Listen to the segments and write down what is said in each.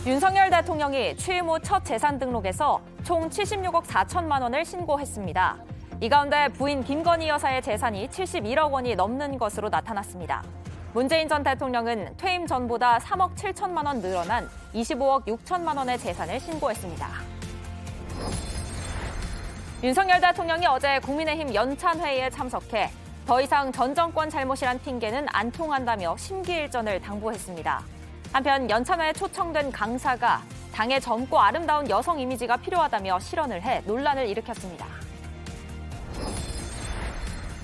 윤석열 대통령이 취임 후 첫 재산 등록에서 총 76억 4천만 원을 신고했습니다. 이 가운데 부인 김건희 여사의 재산이 71억 원이 넘는 것으로 나타났습니다. 문재인 전 대통령은 퇴임 전보다 3억 7천만 원 늘어난 25억 6천만 원의 재산을 신고했습니다. 윤석열 대통령이 어제 국민의힘 연찬회의에 참석해 더 이상 전 정권 잘못이란 핑계는 안 통한다며 심기일전을 당부했습니다. 한편 연찬회에 초청된 강사가 당의 젊고 아름다운 여성 이미지가 필요하다며 실언을 해 논란을 일으켰습니다.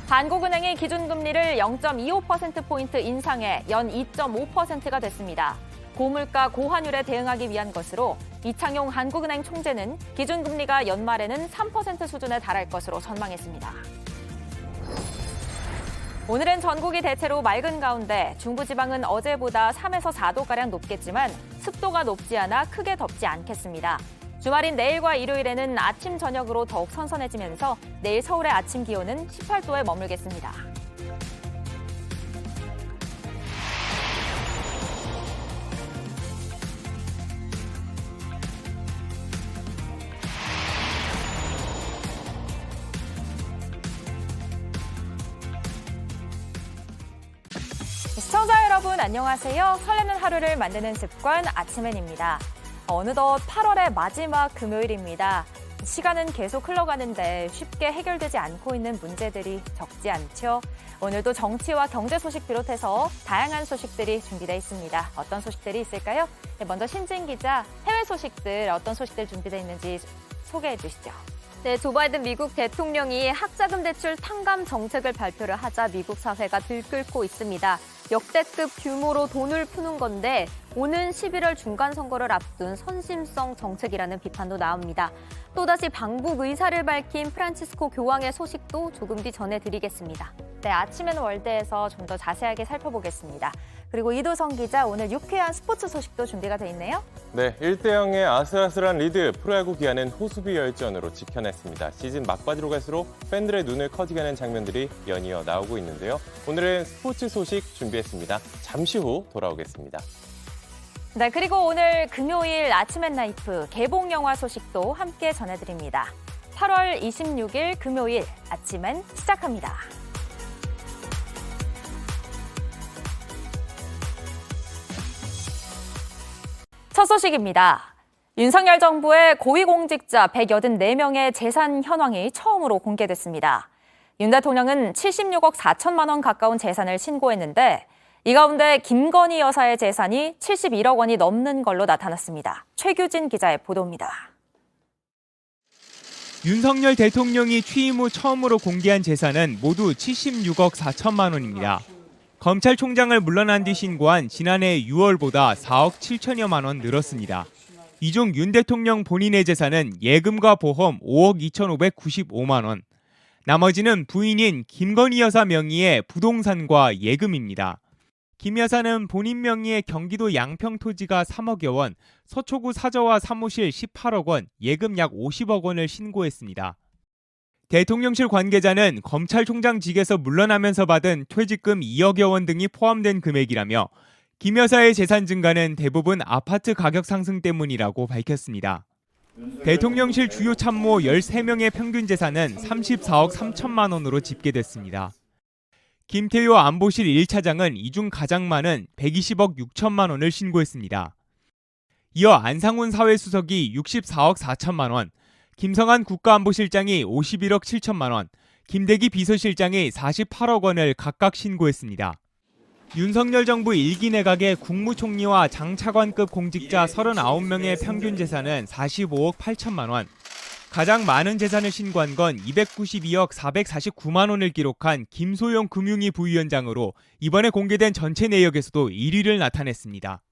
한국은행이 기준금리를 0.25%포인트 인상해 연 2.5%가 됐습니다. 고물가, 고환율에 대응하기 위한 것으로 이창용 한국은행 총재는 기준금리가 연말에는 3% 수준에 달할 것으로 전망했습니다. 오늘은 전국이 대체로 맑은 가운데 중부지방은 어제보다 3에서 4도가량 높겠지만 습도가 높지 않아 크게 덥지 않겠습니다. 주말인 내일과 일요일에는 아침, 저녁으로 더욱 선선해지면서 내일 서울의 아침 기온은 18도에 머물겠습니다. 시청자 여러분 안녕하세요. 설레는 하루를 만드는 습관 아침엔입니다. 어느덧 8월의 마지막 금요일입니다. 시간은 계속 흘러가는데 쉽게 해결되지 않고 있는 문제들이 적지 않죠. 오늘도 정치와 경제 소식 비롯해서 다양한 소식들이 준비되어 있습니다. 어떤 소식들이 있을까요? 먼저 신진 기자, 해외 소식들 어떤 소식들 준비되어 있는지 소개해 주시죠. 네, 조 바이든 미국 대통령이 학자금 대출 탕감 정책을 발표를 하자 미국 사회가 들끓고 있습니다. 역대급 규모로 돈을 푸는 건데 오는 11월 중간선거를 앞둔 선심성 정책이라는 비판도 나옵니다. 또다시 방북 의사를 밝힌 프란치스코 교황의 소식도 조금 뒤 전해드리겠습니다. 네, 아침엔 월드에서 좀 더 자세하게 살펴보겠습니다. 그리고 이도성 기자, 오늘 유쾌한 스포츠 소식도 준비가 돼 있네요. 네, 1대0의 아슬아슬한 리드, 프로야구 기아는 호수비 열전으로 지켜냈습니다. 시즌 막바지로 갈수록 팬들의 눈을 커지게 하는 장면들이 연이어 나오고 있는데요. 오늘은 스포츠 소식 준비했습니다. 잠시 후 돌아오겠습니다. 네, 그리고 오늘 금요일 아침엔 라이프 개봉 영화 소식도 함께 전해드립니다. 8월 26일 금요일 아침엔 시작합니다. 첫 소식입니다. 윤석열 정부의 고위공직자 184명의 재산 현황이 처음으로 공개됐습니다. 윤 대통령은 76억 4천만 원 가까운 재산을 신고했는데 이 가운데 김건희 여사의 재산이 71억 원이 넘는 걸로 나타났습니다. 최규진 기자의 보도입니다. 윤석열 대통령이 취임 후 처음으로 공개한 재산은 모두 76억 4천만 원입니다. 검찰총장을 물러난 뒤 신고한 지난해 6월보다 4억 7천여만 원 늘었습니다. 이 중 윤 대통령 본인의 재산은 예금과 보험 5억 2,595만 원, 나머지는 부인인 김건희 여사 명의의 부동산과 예금입니다. 김 여사는 본인 명의의 경기도 양평 토지가 3억여 원, 서초구 사저와 사무실 18억 원, 예금 약 50억 원을 신고했습니다. 대통령실 관계자는 검찰총장직에서 물러나면서 받은 퇴직금 2억여 원 등이 포함된 금액이라며 김 여사의 재산 증가는 대부분 아파트 가격 상승 때문이라고 밝혔습니다. 대통령실 주요 참모 13명의 평균 재산은 34억 3천만 원으로 집계됐습니다. 김태효 안보실 1차장은 이 중 가장 많은 120억 6천만 원을 신고했습니다. 이어 안상훈 사회수석이 64억 4천만 원, 김성한 국가안보실장이 51억 7천만 원, 김대기 비서실장이 48억 원을 각각 신고했습니다. 윤석열 정부 1기 내각의 국무총리와 장차관급 공직자 39명의 평균 재산은 45억 8천만 원, 가장 많은 재산을 신고한 건 292억 449만 원을 기록한 김소영 금융위 부위원장으로 이번에 공개된 전체 내역에서도 1위를 나타냈습니다.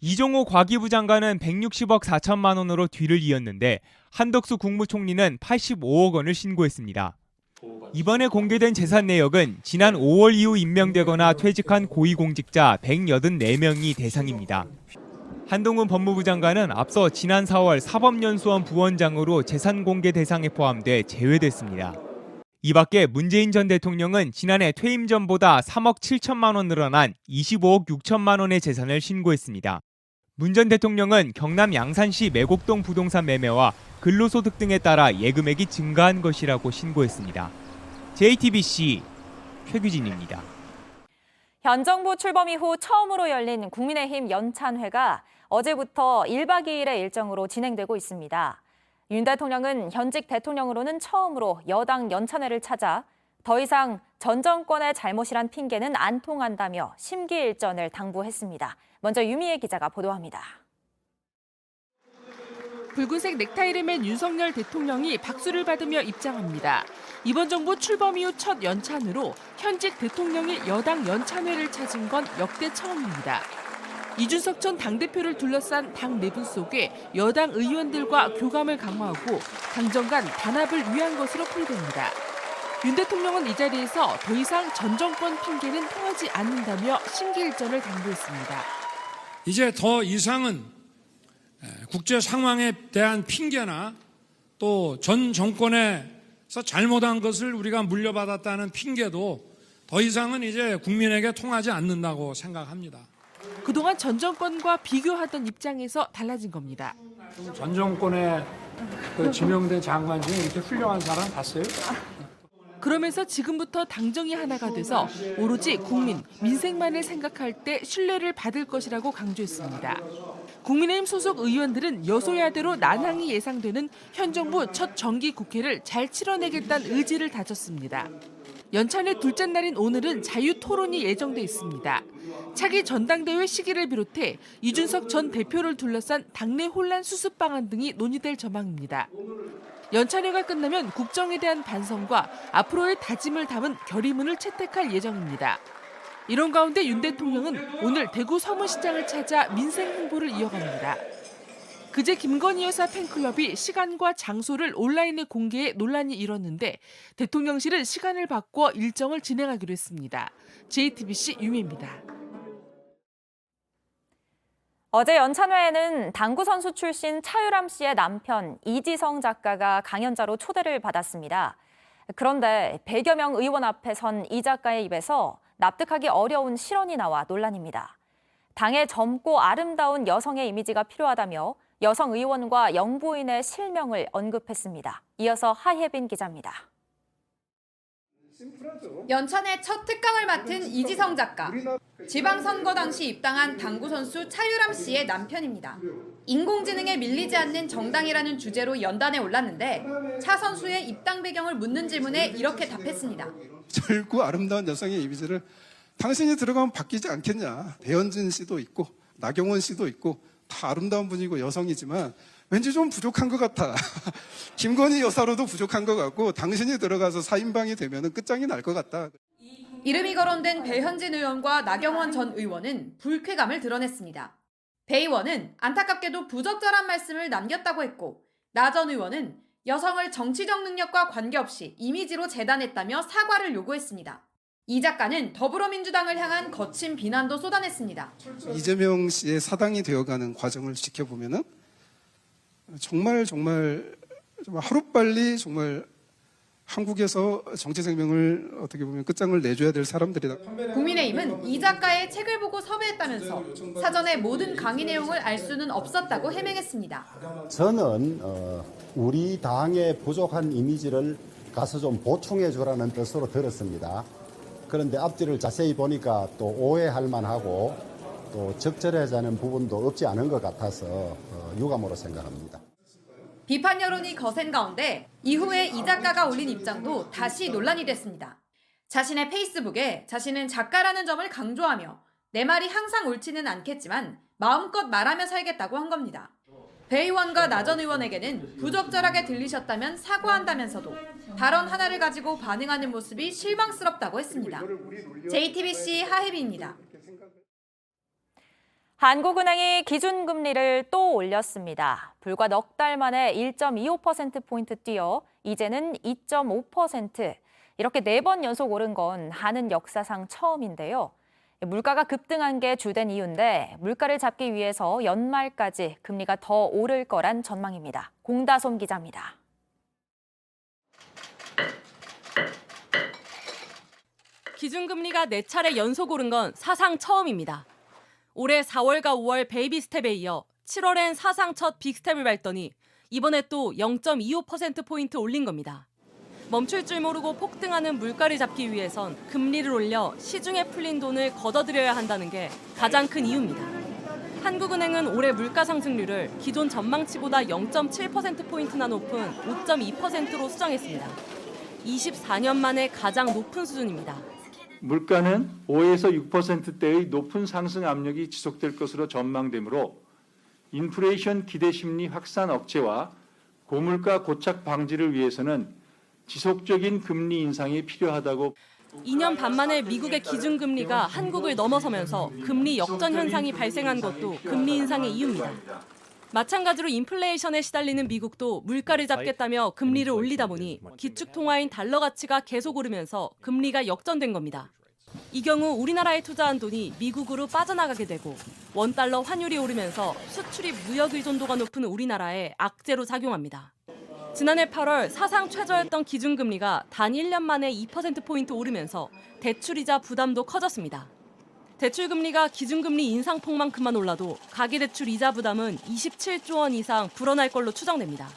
이종호 과기부 장관은 160억 4천만 원으로 뒤를 이었는데 한덕수 국무총리는 85억 원을 신고했습니다. 이번에 공개된 재산 내역은 지난 5월 이후 임명되거나 퇴직한 고위공직자 184명이 대상입니다. 한동훈 법무부 장관은 앞서 지난 4월 사법연수원 부원장으로 재산 공개 대상에 포함돼 제외됐습니다. 이 밖에 문재인 전 대통령은 지난해 퇴임 전보다 3억 7천만 원 늘어난 25억 6천만 원의 재산을 신고했습니다. 문 전 대통령은 경남 양산시 매곡동 부동산 매매와 근로소득 등에 따라 예금액이 증가한 것이라고 신고했습니다. JTBC 최규진입니다. 현 정부 출범 이후 처음으로 열린 국민의힘 연찬회가 어제부터 1박 2일의 일정으로 진행되고 있습니다. 윤 대통령은 현직 대통령으로는 처음으로 여당 연찬회를 찾아 더 이상 전 정권의 잘못이란 핑계는 안 통한다며 심기일전을 당부했습니다. 먼저 유미애 기자가 보도합니다. 붉은색 넥타이를 맨 윤석열 대통령이 박수를 받으며 입장합니다. 이번 정부 출범 이후 첫 연찬으로 현직 대통령이 여당 연찬회를 찾은 건 역대 처음입니다. 이준석 전 당대표를 둘러싼 당 내분 속에 여당 의원들과 교감을 강화하고 당정 간 단합을 위한 것으로 풀이됩니다. 윤 대통령은 이 자리에서 더 이상 전 정권 핑계는 통하지 않는다며 심기일전을 당부했습니다. 이제 더 이상은 국제 상황에 대한 핑계나 또 전 정권에서 잘못한 것을 우리가 물려받았다는 핑계도 더 이상은 이제 국민에게 통하지 않는다고 생각합니다. 그동안 전 정권과 비교하던 입장에서 달라진 겁니다. 전 정권에 지명된 장관 중에 이렇게 훌륭한 사람 봤어요? 그러면서 지금부터 당정이 하나가 돼서 오로지 국민, 민생만을 생각할 때 신뢰를 받을 것이라고 강조했습니다. 국민의힘 소속 의원들은 여소야대로 난항이 예상되는 현 정부 첫 정기 국회를 잘 치러내겠다는 의지를 다졌습니다. 연찬회 둘째 날인 오늘은 자유토론이 예정돼 있습니다. 차기 전당대회 시기를 비롯해 이준석 전 대표를 둘러싼 당내 혼란 수습 방안 등이 논의될 전망입니다. 연찬회가 끝나면 국정에 대한 반성과 앞으로의 다짐을 담은 결의문을 채택할 예정입니다. 이런 가운데 윤 대통령은 오늘 대구 서문시장을 찾아 민생 홍보를 이어갑니다. 그제 김건희 여사 팬클럽이 시간과 장소를 온라인에 공개해 논란이 일었는데 대통령실은 시간을 바꿔 일정을 진행하기로 했습니다. JTBC 유미입니다. 어제 연찬회에는 당구 선수 출신 차유람 씨의 남편 이지성 작가가 강연자로 초대를 받았습니다. 그런데 100여 명 의원 앞에 선 이 작가의 입에서 납득하기 어려운 실언이 나와 논란입니다. 당의 젊고 아름다운 여성의 이미지가 필요하다며 여성 의원과 영부인의 실명을 언급했습니다. 이어서 하혜빈 기자입니다. 연찬회 첫 특강을 맡은 이지성 작가. 지방선거 당시 입당한 당구 선수 차유람 씨의 남편입니다. 인공지능에 밀리지 않는 정당이라는 주제로 연단에 올랐는데 차 선수의 입당 배경을 묻는 질문에 이렇게 답했습니다. 젊고 아름다운 여성의 이미지를 당신이 들어가면 바뀌지 않겠냐. 배현진 씨도 있고 나경원 씨도 있고 다 아름다운 분이고 여성이지만 왠지 좀 부족한 것 같아. 김건희 여사로도 부족한 것 같고 당신이 들어가서 4인방이 되면 끝장이 날 것 같다. 이름이 거론된 배현진 의원과 나경원 전 의원은 불쾌감을 드러냈습니다. 배 의원은 안타깝게도 부적절한 말씀을 남겼다고 했고 나 전 의원은 여성을 정치적 능력과 관계없이 이미지로 재단했다며 사과를 요구했습니다. 이 작가는 더불어민주당을 향한 거친 비난도 쏟아냈습니다. 이재명 씨의 사당이 되어가는 과정을 지켜보면은 정말 하루빨리 정말 한국에서 정치 생명을 어떻게 보면 끝장을 내줘야 될 사람들이다. 국민의힘은 이 작가의 책을 보고 섭외했다면서 사전에 모든 강의 내용을 알 수는 없었다고 해명했습니다. 저는 우리 당의 부족한 이미지를 가서 좀 보충해 주라는 뜻으로 들었습니다. 그런데 앞뒤를 자세히 보니까 또 오해할 만하고 또 적절하지 부분도 없지 않은 것 같아서 유감으로 생각합니다. 비판 여론이 거센 가운데 이후에 이 작가가 올린 입장도 다시 논란이 됐습니다. 자신의 페이스북에 자신은 작가라는 점을 강조하며 내 말이 항상 옳지는 않겠지만 마음껏 말하며 살겠다고 한 겁니다. 배 의원과 나 전 의원에게는 부적절하게 들리셨다면 사과한다면서도 발언 하나를 가지고 반응하는 모습이 실망스럽다고 했습니다. JTBC 하혜비입니다. 한국은행이 기준금리를 또 올렸습니다. 불과 넉 달 만에 1.25%포인트 뛰어 이제는 2.5%. 이렇게 4번 연속 오른 건 한은 역사상 처음인데요. 물가가 급등한 게 주된 이유인데 물가를 잡기 위해서 연말까지 금리가 더 오를 거란 전망입니다. 공다솜 기자입니다. 기준금리가 4차례 연속 오른 건 사상 처음입니다. 올해 4월과 5월 베이비 스텝에 이어 7월엔 사상 첫 빅스텝을 밟더니 이번에 또 0.25%포인트 올린 겁니다. 멈출 줄 모르고 폭등하는 물가를 잡기 위해선 금리를 올려 시중에 풀린 돈을 걷어들여야 한다는 게 가장 큰 이유입니다. 한국은행은 올해 물가 상승률을 기존 전망치보다 0.7%포인트나 높은 5.2%로 수정했습니다. 24년 만에 가장 높은 수준입니다. 물가는 5에서 6%대의 높은 상승 압력이 지속될 것으로 전망되므로 인플레이션 기대 심리 확산 억제와 고물가 고착 방지를 위해서는 지속적인 금리 인상이 필요하다고. 2년 반 만에 미국의 기준금리가 한국을 넘어서면서 금리 역전 현상이 발생한 것도 금리 인상의 이유입니다. 마찬가지로 인플레이션에 시달리는 미국도 물가를 잡겠다며 금리를 올리다 보니 기축통화인 달러 가치가 계속 오르면서 금리가 역전된 겁니다. 이 경우 우리나라에 투자한 돈이 미국으로 빠져나가게 되고 원달러 환율이 오르면서 수출입 무역 의존도가 높은 우리나라에 악재로 작용합니다. 지난해 8월 사상 최저였던 기준금리가 단 1년 만에 2%포인트 오르면서 대출이자 부담도 커졌습니다. 대출금리가 기준금리 인상폭만큼만 올라도 가계대출 이자 부담은 27조 원 이상 불어날 걸로 추정됩니다.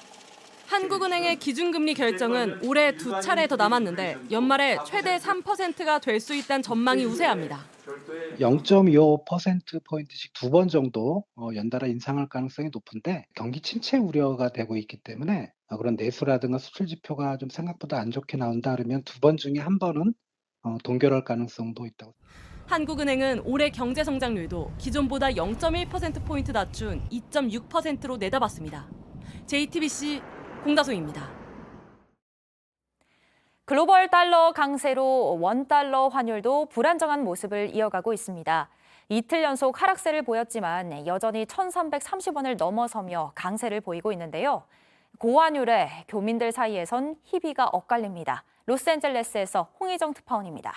한국은행의 기준금리 결정은 올해 2차례 더 남았는데 연말에 최대 3%가 될 수 있다는 전망이 우세합니다. 0.25%포인트씩 2번 정도 연달아 인상할 가능성이 높은데 경기 침체 우려가 되고 있기 때문에 그런 내수라든가 수출 지표가 좀 생각보다 안 좋게 나온다 그러면 2번 중에 1번은 동결할 가능성도 있다고. 한국은행은 올해 경제 성장률도 기존보다 0.1%포인트 낮춘 2.6%로 내다봤습니다. JTBC 공다소입니다. 글로벌 달러 강세로 원달러 환율도 불안정한 모습을 이어가고 있습니다. 이틀 연속 하락세를 보였지만 여전히 1,330원을 넘어서며 강세를 보이고 있는데요. 고환율에 교민들 사이에선 희비가 엇갈립니다. 로스앤젤레스에서 홍희정 특파원입니다.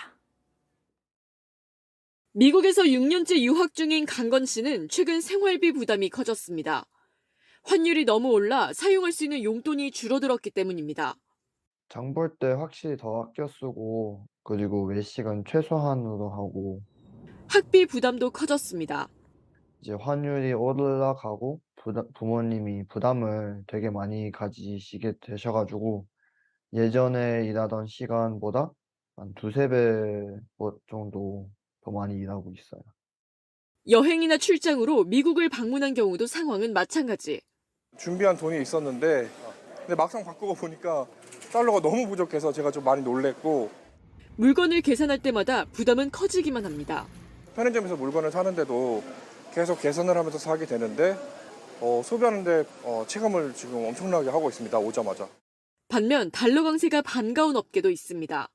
미국에서 6년째 유학 중인 강건 씨는 최근 생활비 부담이 커졌습니다. 환율이 너무 올라 사용할 수 있는 용돈이 줄어들었기 때문입니다. 장 볼 때 확실히 더 아껴 쓰고 그리고 외식은 최소한으로 하고 학비 부담도 커졌습니다. 이제 환율이 올라가고 부모님이 부담을 되게 많이 가지시게 되셔가지고 예전에 일하던 시간보다 한 2~3배 정도 더 많이 일하고 있어요. 여행이나 출장으로 미국을 방문한 경우도 상황은 마찬가지. 준비한 돈이 있었는데 근데 막상 바꾸고 보니까 달러가 너무 부족해서 제가 좀 많이 놀랬고 물건을 계산할 때마다 부담은 커지기만 합니다. 편의점에서 물건을 사는데도 계속 계산을 하면서 사게 되는데 소비하는데 체감을 지금 엄청나게 하고 있습니다. 오자마자. 반면 달러 강세가 반가운 업계도 있습니다.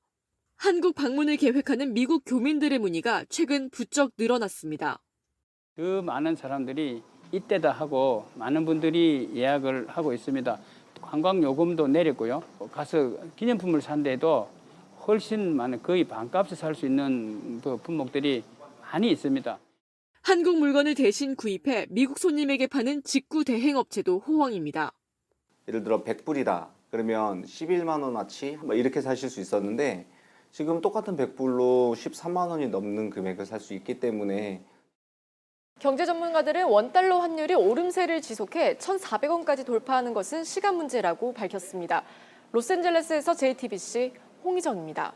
한국 방문을 계획하는 미국 교민들의 문의가 최근 부쩍 늘어났습니다. 그 많은 사람들이 이때다 하고 많은 분들이 예약을 하고 있습니다. 관광 요금도 내렸고요. 가서 기념품을 산데도 훨씬 많은 거의 반값에 살 수 있는 그 품목들이 많이 있습니다. 한국 물건을 대신 구입해 미국 손님에게 파는 직구 대행 업체도 호황입니다. 예를 들어 100불이다. 그러면 11만 원어치 이렇게 사실 수 있었는데 지금 똑같은 100불로 13만 원이 넘는 금액을 살 수 있기 때문에 경제 전문가들은 원달러 환율이 오름세를 지속해 1,400원까지 돌파하는 것은 시간 문제라고 밝혔습니다. 로스앤젤레스에서 JTBC 홍희정입니다.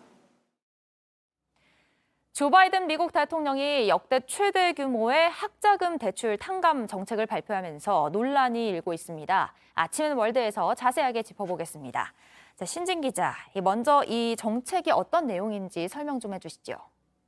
조 바이든 미국 대통령이 역대 최대 규모의 학자금 대출 탕감 정책을 발표하면서 논란이 일고 있습니다. 아침엔 월드에서 자세하게 짚어보겠습니다. 자, 신진 기자, 먼저 이 정책이 어떤 내용인지 설명 좀 해주시죠.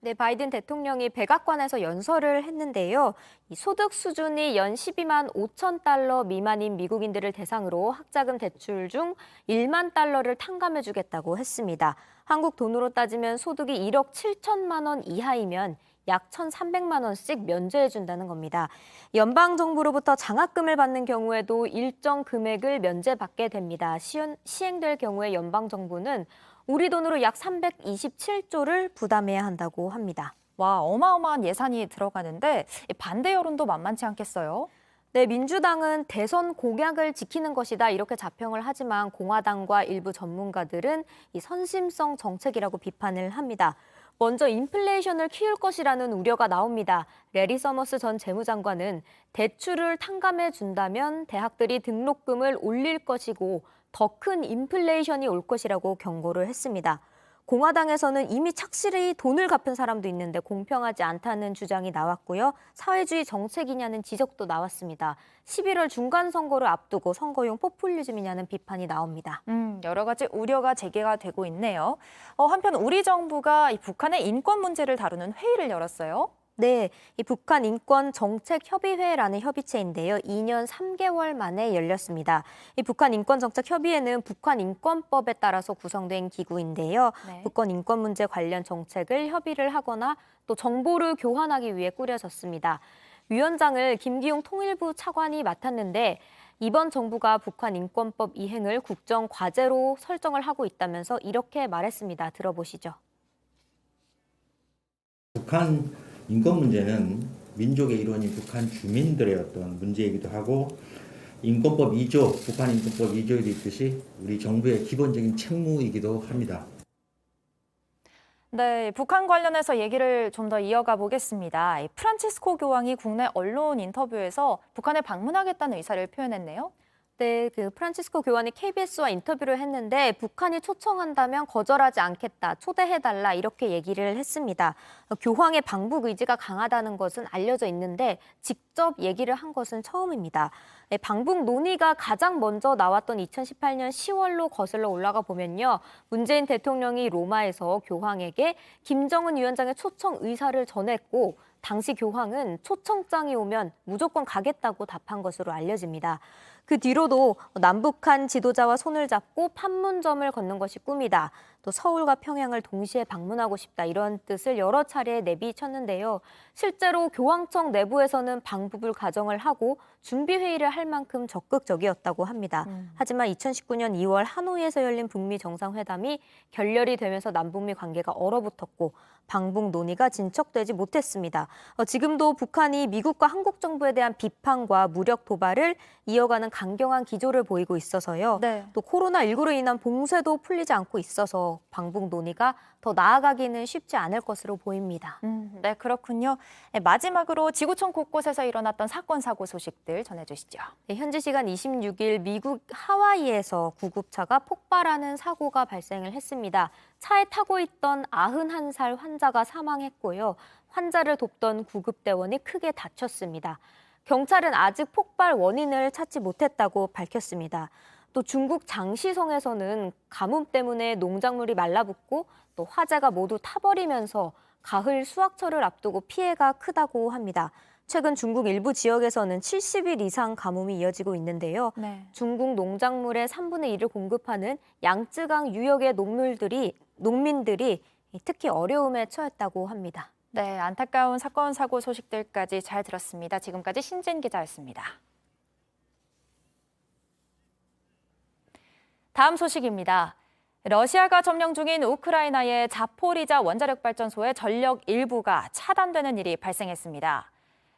네, 바이든 대통령이 백악관에서 연설을 했는데요. 이 소득 수준이 연 12만 5천 달러 미만인 미국인들을 대상으로 학자금 대출 중 1만 달러를 탕감해주겠다고 했습니다. 한국 돈으로 따지면 소득이 1억 7천만 원 이하이면 약 1,300만 원씩 면제해준다는 겁니다. 연방정부로부터 장학금을 받는 경우에도 일정 금액을 면제받게 됩니다. 시행될 경우에 연방정부는 우리 돈으로 약 327조를 부담해야 한다고 합니다. 와, 어마어마한 예산이 들어가는데 반대 여론도 만만치 않겠어요? 네, 민주당은 대선 공약을 지키는 것이다 이렇게 자평을 하지만 공화당과 일부 전문가들은 이 선심성 정책이라고 비판을 합니다. 먼저 인플레이션을 키울 것이라는 우려가 나옵니다. 레리 서머스 전 재무장관은 대출을 탕감해 준다면 대학들이 등록금을 올릴 것이고 더 큰 인플레이션이 올 것이라고 경고를 했습니다. 공화당에서는 이미 착실히 돈을 갚은 사람도 있는데 공평하지 않다는 주장이 나왔고요. 사회주의 정책이냐는 지적도 나왔습니다. 11월 중간 선거를 앞두고 선거용 포퓰리즘이냐는 비판이 나옵니다. 여러 가지 우려가 제기가 되고 있네요. 한편 우리 정부가 이 북한의 인권 문제를 다루는 회의를 열었어요. 네, 이 북한 인권 정책 협의회라는 협의체인데요. 2년 3개월 만에 열렸습니다. 이 북한 인권 정책 협의회는 북한 인권법에 따라서 구성된 기구인데요. 네. 북한 인권 문제 관련 정책을 협의를 하거나 또 정보를 교환하기 위해 꾸려졌습니다. 위원장을 김기용 통일부 차관이 맡았는데 이번 정부가 북한 인권법 이행을 국정 과제로 설정을 하고 있다면서 이렇게 말했습니다. 들어보시죠. 북한 인권 문제는 민족의 일원인 북한 주민들의 어떤 문제이기도 하고 인권법 2조, 북한 인권법 2조에도 있듯이 우리 정부의 기본적인 책무이기도 합니다. 네, 북한 관련해서 얘기를 좀 더 이어가 보겠습니다. 프란치스코 교황이 국내 언론 인터뷰에서 북한에 방문하겠다는 의사를 표현했네요. 네, 프란치스코 교황이 KBS와 인터뷰를 했는데 북한이 초청한다면 거절하지 않겠다, 초대해달라 이렇게 얘기를 했습니다. 교황의 방북 의지가 강하다는 것은 알려져 있는데 직접 얘기를 한 것은 처음입니다. 방북 논의가 가장 먼저 나왔던 2018년 10월로 거슬러 올라가 보면요. 문재인 대통령이 로마에서 교황에게 김정은 위원장의 초청 의사를 전했고 당시 교황은 초청장이 오면 무조건 가겠다고 답한 것으로 알려집니다. 그 뒤로도 남북한 지도자와 손을 잡고 판문점을 걷는 것이 꿈이다. 또 서울과 평양을 동시에 방문하고 싶다. 이런 뜻을 여러 차례 내비쳤는데요. 실제로 교황청 내부에서는 방북을 가정을 하고 준비회의를 할 만큼 적극적이었다고 합니다. 하지만 2019년 2월 하노이에서 열린 북미 정상회담이 결렬이 되면서 남북미 관계가 얼어붙었고 방북 논의가 진척되지 못했습니다. 지금도 북한이 미국과 한국 정부에 대한 비판과 무력 도발을 이어가는 강경한 기조를 보이고 있어서요. 네. 또 코로나19로 인한 봉쇄도 풀리지 않고 있어서 방북 논의가 더 나아가기는 쉽지 않을 것으로 보입니다. 네, 그렇군요. 마지막으로 지구촌 곳곳에서 일어났던 사건, 사고 소식들 전해주시죠. 네, 현지 시간 26일 미국 하와이에서 구급차가 폭발하는 사고가 발생을 했습니다. 차에 타고 있던 91살 환자가 사망했고요. 환자를 돕던 구급대원이 크게 다쳤습니다. 경찰은 아직 폭발 원인을 찾지 못했다고 밝혔습니다. 또 중국 장시성에서는 가뭄 때문에 농작물이 말라붙고 또 화재가 모두 타버리면서 가을 수확철을 앞두고 피해가 크다고 합니다. 최근 중국 일부 지역에서는 70일 이상 가뭄이 이어지고 있는데요. 네. 중국 농작물의 3분의 1을 공급하는 양쯔강 유역의 농민들이 특히 어려움에 처했다고 합니다. 네, 안타까운 사건, 사고 소식들까지 잘 들었습니다. 지금까지 신진 기자였습니다. 다음 소식입니다. 러시아가 점령 중인 우크라이나의 자포리자 원자력 발전소의 전력 일부가 차단되는 일이 발생했습니다.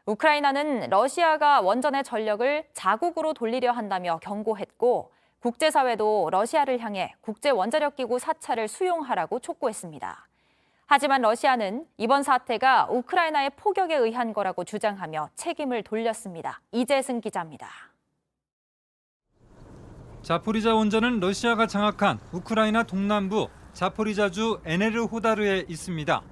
우크라이나는 러시아가 원전의 전력을 자국으로 돌리려 한다며 경고했고 국제사회도 러시아를 향해 국제원자력기구 사찰을 수용하라고 촉구했습니다. 하지만 러시아는 이번 사태가 우크라이나의 포격에 의한 거라고 주장하며 책임을 돌렸습니다. 이재승 기자입니다. 자포리자 원전은 러시아가 장악한 우크라이나 동남부 자포리자주 에네르호다르에 있습니다.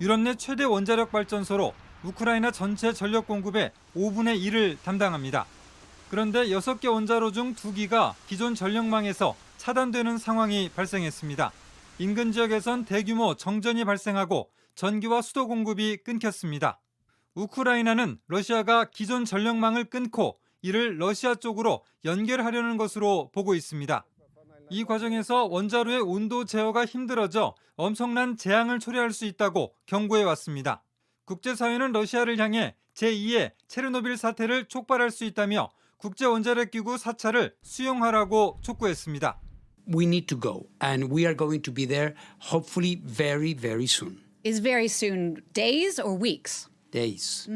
유럽 내 최대 원자력 발전소로 우크라이나 전체 전력 공급의 5분의 1을 담당합니다. 그런데 6개 원자로 중 2기가 기존 전력망에서 차단되는 상황이 발생했습니다. 인근 지역에선 대규모 정전이 발생하고 전기와 수도 공급이 끊겼습니다. 우크라이나는 러시아가 기존 전력망을 끊고 이를 러시아 쪽으로 연결하려는 것으로 보고 있습니다. 이 과정에서 원자로의 온도 제어가 힘들어져 엄청난 재앙을 초래할 수 있다고 경고해 왔습니다. 국제사회는 러시아를 향해 제2의 체르노빌 사태를 촉발할 수 있다며 국제원자력기구 사찰을 수용하라고 촉구했습니다. We need to go, and we are going to be there hopefully very, very soon. Is very soon days or weeks? Days.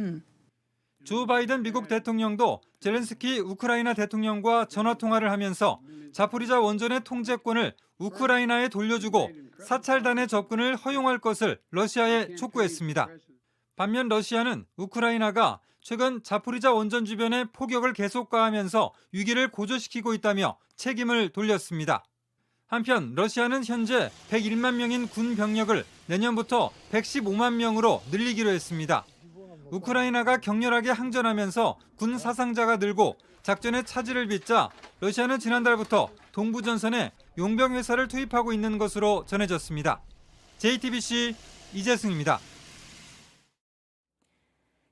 조 바이든 미국 대통령도 젤렌스키 우크라이나 대통령과 전화 통화를 하면서 자포리자 원전의 통제권을 우크라이나에 돌려주고 사찰단의 접근을 허용할 것을 러시아에 촉구했습니다. 반면 러시아는 우크라이나가 최근 자포리자 원전 주변의 포격을 계속 가하면서 위기를 고조시키고 있다며 책임을 돌렸습니다. 한편 러시아는 현재 101만 명인 군 병력을 내년부터 115만 명으로 늘리기로 했습니다. 우크라이나가 격렬하게 항전하면서 군 사상자가 늘고 작전의 차질을 빚자 러시아는 지난달부터 동부전선에 용병 회사를 투입하고 있는 것으로 전해졌습니다. JTBC 이재승입니다.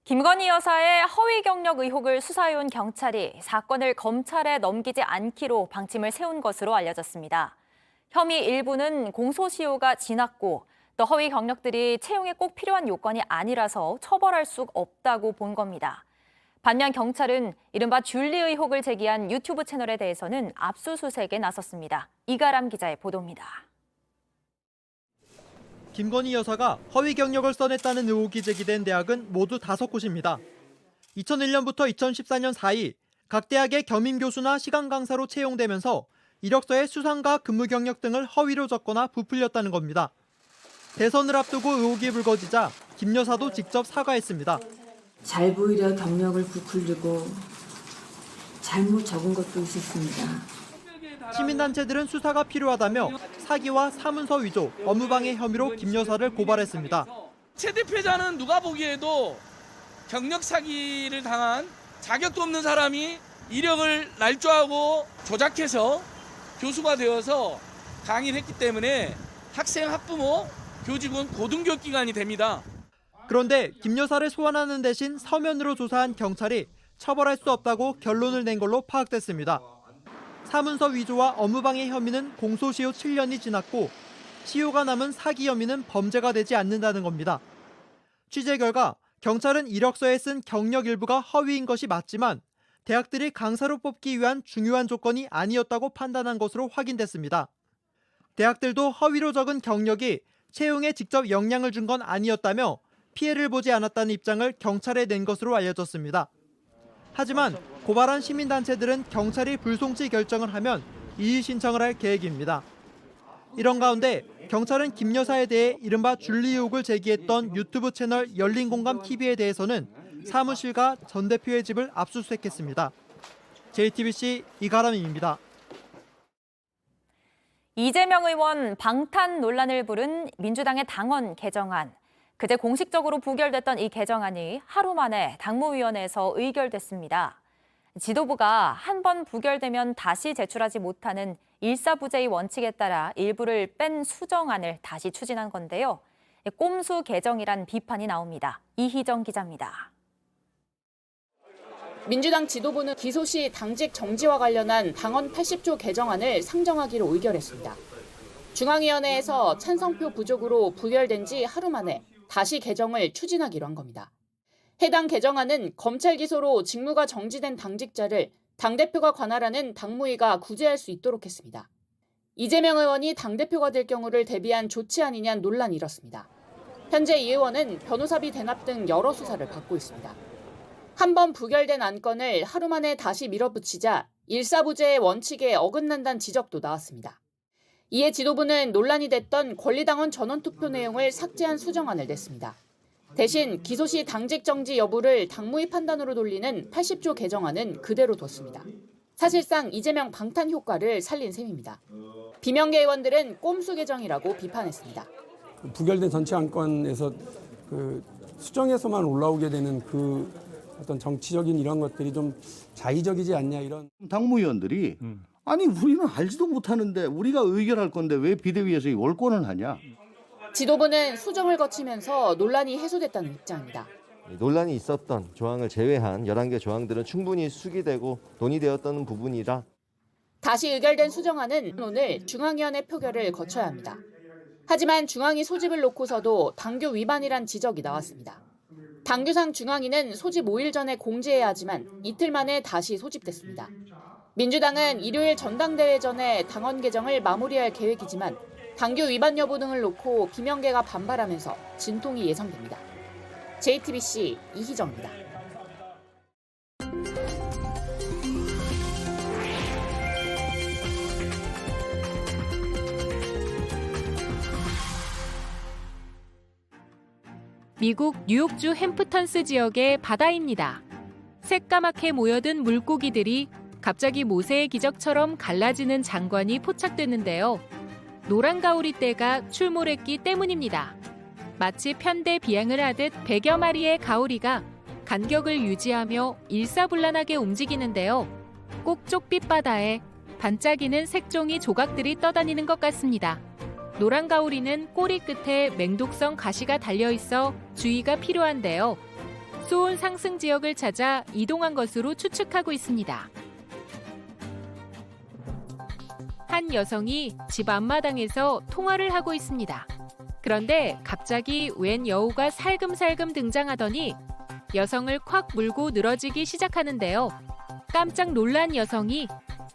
김건희 여사의 허위 경력 의혹을 수사해온 경찰이 사건을 검찰에 넘기지 않기로 방침을 세운 것으로 알려졌습니다. 혐의 일부는 공소시효가 지났고 또 허위 경력들이 채용에 꼭 필요한 요건이 아니라서 처벌할 수 없다고 본 겁니다. 반면 경찰은 이른바 줄리 의혹을 제기한 유튜브 채널에 대해서는 압수수색에 나섰습니다. 이가람 기자의 보도입니다. 김건희 여사가 허위 경력을 써냈다는 의혹이 제기된 대학은 모두 5곳입니다. 2001년부터 2014년 사이 각 대학의 겸임 교수나 시간 강사로 채용되면서 이력서에 수상과 근무 경력 등을 허위로 적거나 부풀렸다는 겁니다. 대선을 앞두고 의혹이 불거지자 김 여사도 직접 사과했습니다. 잘 보이려 경력을 부풀리고 잘못 적은 것도 있었습니다. 시민단체들은 수사가 필요하다며 사기와 사문서 위조, 업무방해 혐의로 김 여사를 고발했습니다. 최 대표자는 누가 보기에도 경력 사기를 당한 자격도 없는 사람이 이력을 날조하고 조작해서 교수가 되어서 강의를 했기 때문에 학생, 학부모, 교직원, 고등교육기관이 됩니다. 그런데 김 여사를 소환하는 대신 서면으로 조사한 경찰이 처벌할 수 없다고 결론을 낸 걸로 파악됐습니다. 사문서 위조와 업무방해 혐의는 공소시효 7년이 지났고 시효가 남은 사기 혐의는 범죄가 되지 않는다는 겁니다. 취재 결과 경찰은 이력서에 쓴 경력 일부가 허위인 것이 맞지만 대학들이 강사로 뽑기 위한 중요한 조건이 아니었다고 판단한 것으로 확인됐습니다. 대학들도 허위로 적은 경력이 채용에 직접 영향을 준 건 아니었다며 피해를 보지 않았다는 입장을 경찰에 낸 것으로 알려졌습니다. 하지만 고발한 시민단체들은 경찰이 불송치 결정을 하면 이의 신청을 할 계획입니다. 이런 가운데 경찰은 김 여사에 대해 이른바 줄리 의혹을 제기했던 유튜브 채널 열린공감TV에 대해서는 사무실과 전 대표의 집을 압수수색했습니다. JTBC 이가람입니다. 이재명 의원 방탄 논란을 부른 민주당의 당원 개정안. 그제 공식적으로 부결됐던 이 개정안이 하루 만에 당무위원회에서 의결됐습니다. 지도부가 한 번 부결되면 다시 제출하지 못하는 일사부재의 원칙에 따라 일부를 뺀 수정안을 다시 추진한 건데요. 꼼수 개정이란 비판이 나옵니다. 이희정 기자입니다. 민주당 지도부는 기소 시 당직 정지와 관련한 당원 80조 개정안을 상정하기로 의결했습니다. 중앙위원회에서 찬성표 부족으로 부결된 지 하루 만에 다시 개정을 추진하기로 한 겁니다. 해당 개정안은 검찰 기소로 직무가 정지된 당직자를 당대표가 관할하는 당무위가 구제할 수 있도록 했습니다. 이재명 의원이 당대표가 될 경우를 대비한 조치 아니냐는 논란이 일었습니다. 현재 이 의원은 변호사비 대납 등 여러 수사를 받고 있습니다. 한 번 부결된 안건을 하루 만에 다시 밀어붙이자 일사부재의 원칙에 어긋난다는 지적도 나왔습니다. 이에 지도부는 논란이 됐던 권리당원 전원투표 내용을 삭제한 수정안을 냈습니다. 대신 기소 시 당직 정지 여부를 당무위 판단으로 돌리는 80조 개정안은 그대로 뒀습니다. 사실상 이재명 방탄 효과를 살린 셈입니다. 비명계 의원들은 꼼수 개정이라고 비판했습니다. 부결된 전체 안건에서 수정에서만 올라오게 되는 어떤 정치적인 이런 것들이 좀 자의적이지 않냐 이런. 당무위원들이 아니 우리는 알지도 못하는데 우리가 의결할 건데 왜 비대위에서 이 월권을 하냐. 지도부는 수정을 거치면서 논란이 해소됐다는 입장입니다. 논란이 있었던 조항을 제외한 11개 조항들은 충분히 수기되고 논의되었던 부분이라 다시 의결된 수정안은 오늘 중앙위원회 표결을 거쳐야 합니다. 하지만 중앙위 소집을 놓고서도 당규 위반이란 지적이 나왔습니다. 당규상 중앙위는 소집 5일 전에 공지해야 하지만 이틀 만에 다시 소집됐습니다. 민주당은 일요일 전당대회 전에 당원 개정을 마무리할 계획이지만 당규 위반 여부 등을 놓고 비명계가 반발하면서 진통이 예상됩니다. JTBC 이희정입니다. 미국 뉴욕주 햄프턴스 지역의 바다입니다. 새까맣게 모여든 물고기들이 갑자기 모세의 기적처럼 갈라지는 장관이 포착됐는데요. 노란 가오리떼가 출몰했기 때문입니다. 마치 편대 비행을 하듯 100여 마리의 가오리가 간격을 유지하며 일사불란하게 움직이는데요. 꼭쪽빛 바다에 반짝이는 색종이 조각들이 떠다니는 것 같습니다. 노란 가오리는 꼬리 끝에 맹독성 가시가 달려있어 주의가 필요한데요. 수온 상승 지역을 찾아 이동한 것으로 추측하고 있습니다. 한 여성이 집 앞마당에서 통화를 하고 있습니다. 그런데 갑자기 웬 여우가 살금살금 등장하더니 여성을 콱 물고 늘어지기 시작하는데요. 깜짝 놀란 여성이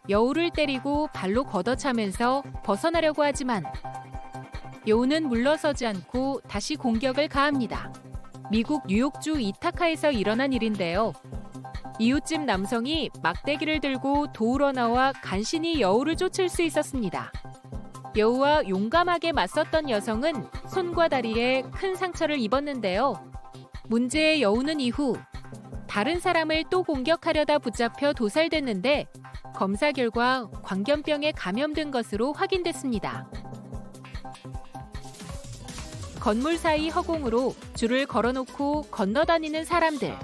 여우를 때리고 발로 걷어차면서 벗어나려고 하지만 여우는 물러서지 않고 다시 공격을 가합니다. 미국 뉴욕주 이타카에서 일어난 일인데요. 이웃집 남성이 막대기를 들고 도우러 나와 간신히 여우를 쫓을 수 있었습니다. 여우와 용감하게 맞섰던 여성은 손과 다리에 큰 상처를 입었는데요. 문제의 여우는 이후 다른 사람을 또 공격하려다 붙잡혀 도살됐는데 검사 결과 광견병에 감염된 것으로 확인됐습니다. 건물 사이 허공으로 줄을 걸어놓고 건너다니는 사람들.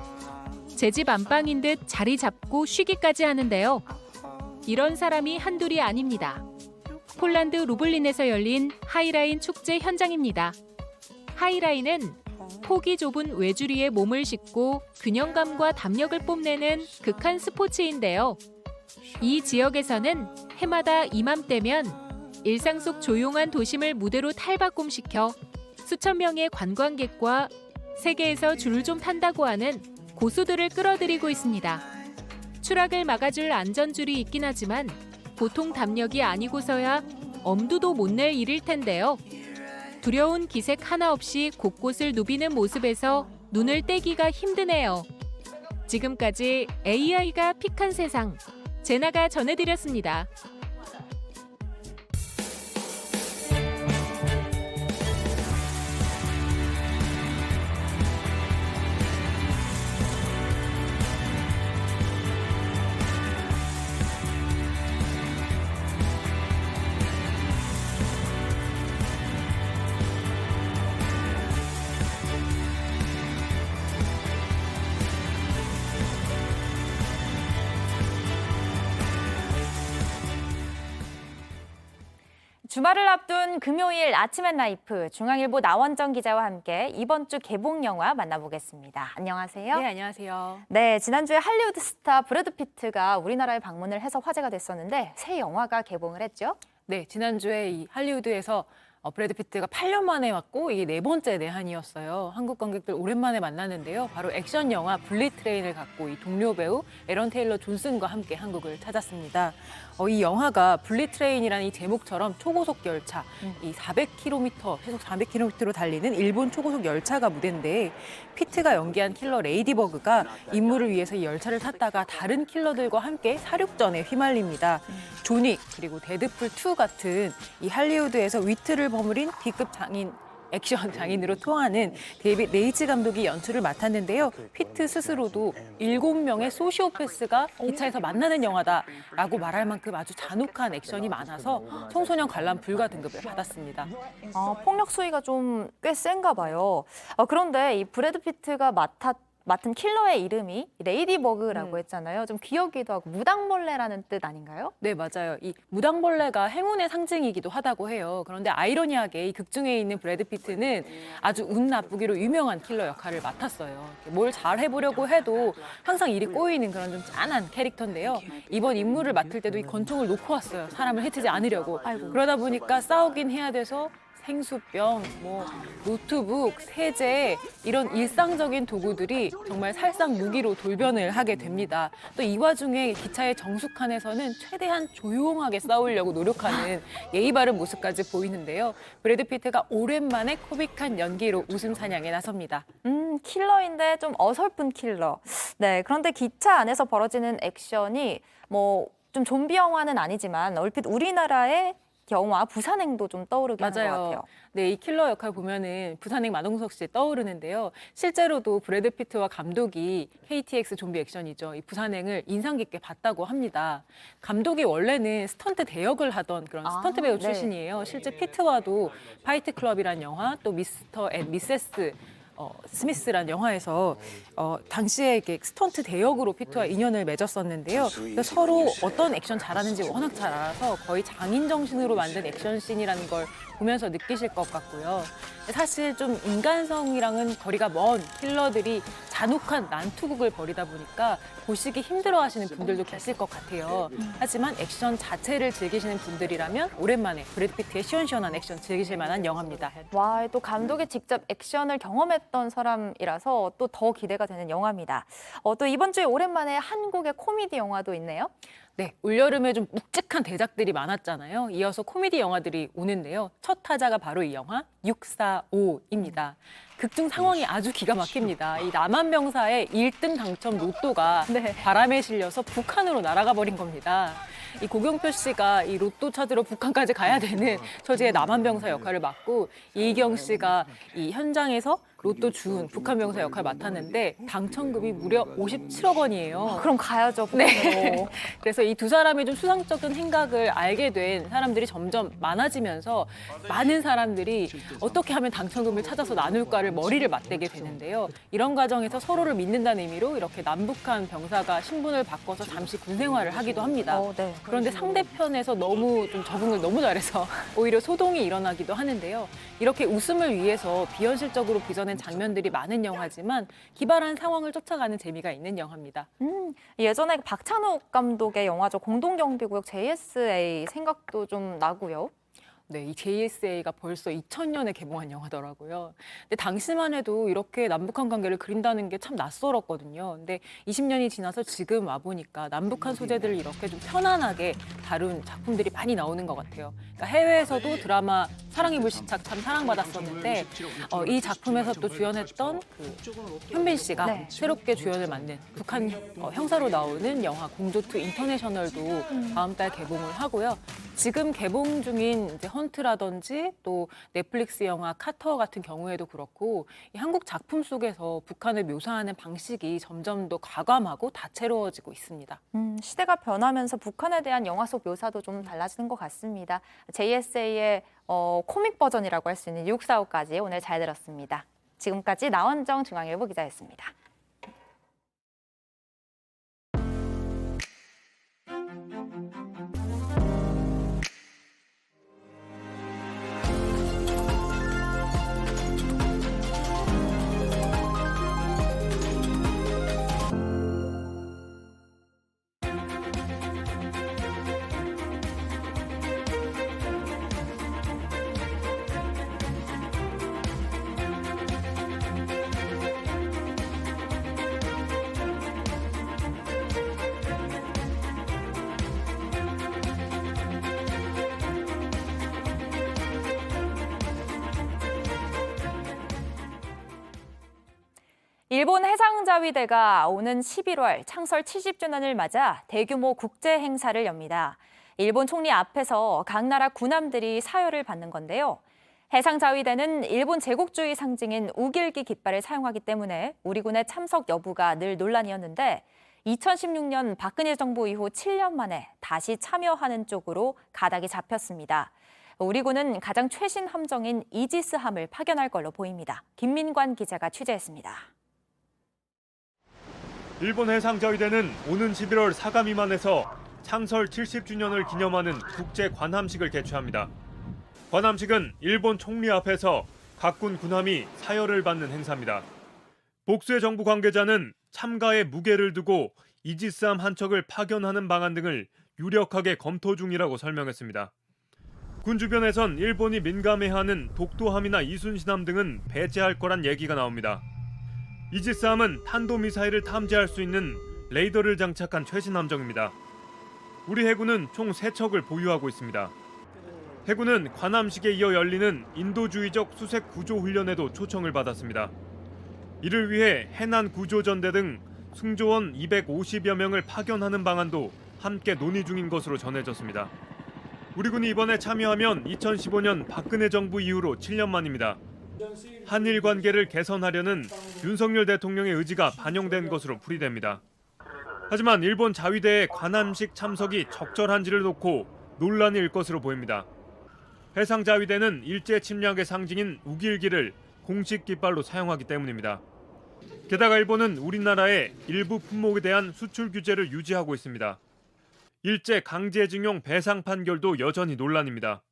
제 집 안방인 듯 자리 잡고 쉬기까지 하는데요. 이런 사람이 한둘이 아닙니다. 폴란드 루블린에서 열린 하이라인 축제 현장입니다. 하이라인은 폭이 좁은 외주리에 몸을 싣고 균형감과 담력을 뽐내는 극한 스포츠인데요. 이 지역에서는 해마다 이맘때면 일상 속 조용한 도심을 무대로 탈바꿈시켜 수천 명의 관광객과 세계에서 줄을 좀 탄다고 하는 고수들을 끌어들이고 있습니다. 추락을 막아줄 안전줄이 있긴 하지만 보통 담력이 아니고서야 엄두도 못 낼 일일 텐데요. 두려운 기색 하나 없이 곳곳을 누비는 모습에서 눈을 떼기가 힘드네요. 지금까지 AI가 픽한 세상, 제나가 전해드렸습니다. 주말을 앞둔 금요일 아침 앤 라이프 중앙일보 나원정 기자와 함께 이번 주 개봉 영화 만나보겠습니다. 안녕하세요. 네, 안녕하세요. 네, 지난주에 할리우드 스타 브래드 피트가 우리나라에 방문을 해서 화제가 됐었는데 새 영화가 개봉을 했죠? 네, 지난주에 이 할리우드에서 브래드 피트가 8년 만에 왔고 이게 4번째 내한이었어요. 한국 관객들 오랜만에 만났는데요. 바로 액션 영화 블릿 트레인을 갖고 이 동료 배우 에런 테일러 존슨과 함께 한국을 찾았습니다. 이 영화가 블릿 트레인이라는 이 제목처럼 초고속 열차, 이 400km, 시속 400km로 달리는 일본 초고속 열차가 무대인데 피트가 연기한 킬러 레이디버그가 임무를 위해서 이 열차를 탔다가 다른 킬러들과 함께 사륙전에 휘말립니다. 존윅 그리고 데드풀 2 같은 이 할리우드에서 위트를 버무린 B급 장인 액션 장인으로 통하는 데이빗 레이치 감독이 연출을 맡았는데요. 피트 스스로도 7명의 소시오패스가 기차에서 만나는 영화다라고 말할 만큼 아주 잔혹한 액션이 많아서 청소년 관람 불가 등급을 받았습니다. 폭력 수위가 좀 꽤 센가 봐요. 그런데 이 브래드 피트가 맡은 킬러의 이름이 레이디버그라고 했잖아요. 좀 귀엽기도 하고 무당벌레라는 뜻 아닌가요? 네, 맞아요. 이 무당벌레가 행운의 상징이기도 하다고 해요. 그런데 아이러니하게 이 극중에 있는 브래드 피트는 아주 운 나쁘기로 유명한 킬러 역할을 맡았어요. 뭘 잘 해보려고 해도 항상 일이 꼬이는 그런 좀 짠한 캐릭터인데요. 이번 임무를 맡을 때도 이 권총을 놓고 왔어요. 사람을 해치지 않으려고. 그러다 보니까 싸우긴 해야 돼서 생수병, 노트북, 세제 이런 일상적인 도구들이 정말 살상 무기로 돌변을 하게 됩니다. 또 이 와중에 기차의 정숙한에서는 최대한 조용하게 싸우려고 노력하는 예의 바른 모습까지 보이는데요. 브래드 피트가 오랜만에 코믹한 연기로 웃음 사냥에 나섭니다. 킬러인데 좀 어설픈 킬러. 네, 그런데 기차 안에서 벌어지는 액션이 좀 좀비 영화는 아니지만 얼핏 우리나라의 영화 부산행도 좀 떠오르게 하는 것 맞아요. 같아요. 네, 이 킬러 역할 보면은 부산행 마동석 씨 떠오르는데요. 실제로도 브래드 피트와 감독이 KTX 좀비 액션이죠. 이 부산행을 인상 깊게 봤다고 합니다. 감독이 원래는 스턴트 대역을 하던 그런 스턴트 배우 네. 출신이에요. 실제 피트와도 파이트 클럽이란 영화, 또 미스터 앤 미세스 스미스란 영화에서 당시에 이렇게 스턴트 대역으로 피트와 인연을 맺었었는데요. 그래서 서로 어떤 액션 잘하는지 워낙 잘 알아서 거의 장인 정신으로 만든 액션씬이라는 걸 보면서 느끼실 것 같고요. 사실 좀 인간성이랑은 거리가 먼 킬러들이 잔혹한 난투극을 벌이다 보니까 보시기 힘들어하시는 분들도 계실 것 같아요. 하지만 액션 자체를 즐기시는 분들이라면 오랜만에 브래드 피트의 시원시원한 액션 즐기실 만한 영화입니다. 와, 또 감독이 직접 액션을 경험했던 사람이라서 또 더 기대가 되는 영화입니다. 또 이번 주에 오랜만에 한국의 코미디 영화도 있네요. 네, 올여름에 좀 묵직한 대작들이 많았잖아요. 이어서 코미디 영화들이 오는데요. 첫 타자가 바로 이 영화 645입니다. 극중 상황이 아주 기가 막힙니다. 이 남한병사의 1등 당첨 로또가 바람에 실려서 북한으로 날아가 버린 겁니다. 이 고경표 씨가 이 로또 찾으러 북한까지 가야 되는 처지의 남한병사 역할을 맡고 이희경 씨가 이 현장에서 로또 주운 북한 병사 역할을 맡았는데 당첨금이 무려 57억 원이에요. 그럼 가야죠, 북한으로. 네. 그래서 이 두 사람의 좀 수상쩍은 행각을 알게 된 사람들이 점점 많아지면서 많은 사람들이 어떻게 하면 당첨금을 찾아서 나눌까를 머리를 맞대게 되는데요. 이런 과정에서 서로를 믿는다는 의미로 이렇게 남북한 병사가 신분을 바꿔서 잠시 군 생활을 하기도 합니다. 네. 그런데 상대편에서 너무 좀 적응을 너무 잘해서 오히려 소동이 일어나기도 하는데요. 이렇게 웃음을 위해서 비현실적으로 빚어낸 장면들이 많은 영화지만 기발한 상황을 쫓아가는 재미가 있는 영화입니다. 예전에 박찬욱 감독의 영화죠. 공동경비구역 JSA 생각도 좀 나고요. 네, 이 JSA가 벌써 2000년에 개봉한 영화더라고요. 근데 당시만 해도 이렇게 남북한 관계를 그린다는 게 참 낯설었거든요. 근데 20년이 지나서 지금 와보니까 남북한 소재들을 이렇게 좀 편안하게 다룬 작품들이 많이 나오는 것 같아요. 그러니까 해외에서도 드라마 사랑의 불시착 참 사랑받았었는데 이 작품에서 또 주연했던 그 현빈 씨가 새롭게 주연을 맡는 북한 형사로 나오는 영화 공조2 인터내셔널도 다음 달 개봉을 하고요. 지금 개봉 중인 이제 헌트라든지 또 넷플릭스 영화 카터 같은 경우에도 그렇고 이 한국 작품 속에서 북한을 묘사하는 방식이 점점 더 과감하고 다채로워지고 있습니다. 시대가 변하면서 북한에 대한 영화 속 묘사도 좀 달라지는 것 같습니다. JSA의 코믹 버전이라고 할 수 있는 645까지 오늘 잘 들었습니다. 지금까지 나원정 중앙일보 기자였습니다. 일본 해상자위대가 오는 11월 창설 70주년을 맞아 대규모 국제 행사를 엽니다. 일본 총리 앞에서 각 나라 군함들이 사열을 받는 건데요. 해상자위대는 일본 제국주의 상징인 우길기 깃발을 사용하기 때문에 우리 군의 참석 여부가 늘 논란이었는데 2016년 박근혜 정부 이후 7년 만에 다시 참여하는 쪽으로 가닥이 잡혔습니다. 우리 군은 가장 최신 함정인 이지스함을 파견할 걸로 보입니다. 김민관 기자가 취재했습니다. 일본 해상자위대는 오는 11월 사가미만에서 창설 70주년을 기념하는 국제 관함식을 개최합니다. 관함식은 일본 총리 앞에서 각군 군함이 사열을 받는 행사입니다. 복수의 정부 관계자는 참가에 무게를 두고 이지스함 한 척을 파견하는 방안 등을 유력하게 검토 중이라고 설명했습니다. 군 주변에선 일본이 민감해하는 독도함이나 이순신함 등은 배제할 거란 얘기가 나옵니다. 이지스함은 탄도미사일을 탐지할 수 있는 레이더를 장착한 최신 함정입니다. 우리 해군은 총 3척을 보유하고 있습니다. 해군은 관함식에 이어 열리는 인도주의적 수색 구조 훈련에도 초청을 받았습니다. 이를 위해 해난 구조전대 등 승조원 250여 명을 파견하는 방안도 함께 논의 중인 것으로 전해졌습니다. 우리 군이 이번에 참여하면 2015년 박근혜 정부 이후로 7년 만입니다. 한일 관계를 개선하려는 윤석열 대통령의 의지가 반영된 것으로 풀이됩니다. 하지만 일본 자위대의 관함식 참석이 적절한지를 놓고 논란이 일 것으로 보입니다. 해상 자위대는 일제 침략의 상징인 우길기를 공식 깃발로 사용하기 때문입니다. 게다가 일본은 우리나라의 일부 품목에 대한 수출 규제를 유지하고 있습니다. 일제 강제징용 배상 판결도 여전히 논란입니다.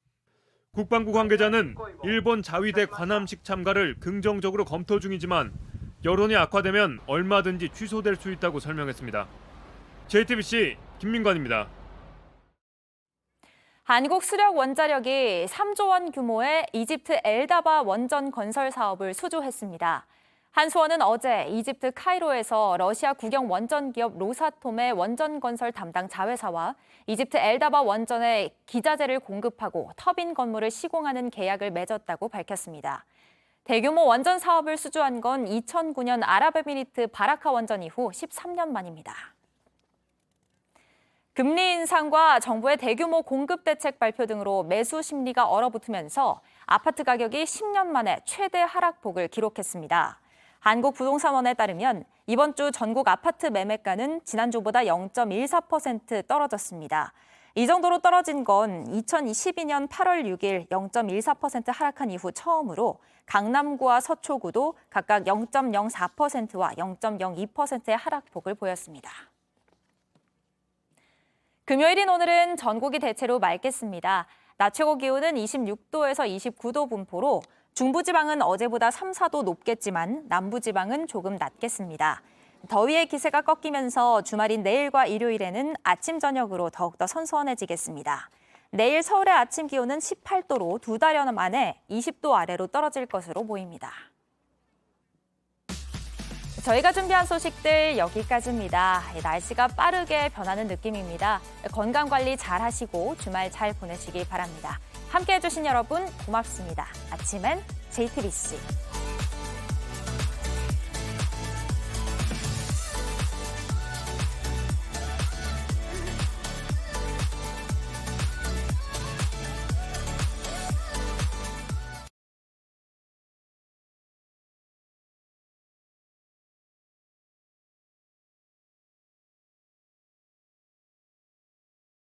국방부 관계자는 일본 자위대 관함식 참가를 긍정적으로 검토 중이지만 여론이 악화되면 얼마든지 취소될 수 있다고 설명했습니다. JTBC 김민관입니다. 한국 수력 원자력이 3조 원 규모의 이집트 엘다바 원전 건설 사업을 수주했습니다. 한수원은 어제 이집트 카이로에서 러시아 국영 원전 기업 로사톰의 원전 건설 담당 자회사와 이집트 엘다바 원전에 기자재를 공급하고 터빈 건물을 시공하는 계약을 맺었다고 밝혔습니다. 대규모 원전 사업을 수주한 건 2009년 아랍에미리트 바라카 원전 이후 13년 만입니다. 금리 인상과 정부의 대규모 공급 대책 발표 등으로 매수 심리가 얼어붙으면서 아파트 가격이 10년 만에 최대 하락폭을 기록했습니다. 한국부동산원에 따르면 이번 주 전국 아파트 매매가는 지난주보다 0.14% 떨어졌습니다. 이 정도로 떨어진 건 2022년 8월 6일 0.14% 하락한 이후 처음으로 강남구와 서초구도 각각 0.04%와 0.02%의 하락폭을 보였습니다. 금요일인 오늘은 전국이 대체로 맑겠습니다. 낮 최고 기온은 26도에서 29도 분포로 중부지방은 어제보다 3, 4도 높겠지만 남부지방은 조금 낮겠습니다. 더위의 기세가 꺾이면서 주말인 내일과 일요일에는 아침, 저녁으로 더욱더 선선해지겠습니다. 내일 서울의 아침 기온은 18도로 2달여 만에 20도 아래로 떨어질 것으로 보입니다. 저희가 준비한 소식들 여기까지입니다. 날씨가 빠르게 변하는 느낌입니다. 건강관리 잘 하시고 주말 잘 보내시기 바랍니다. 함께해 주신 여러분 고맙습니다. 아침엔 JTBC.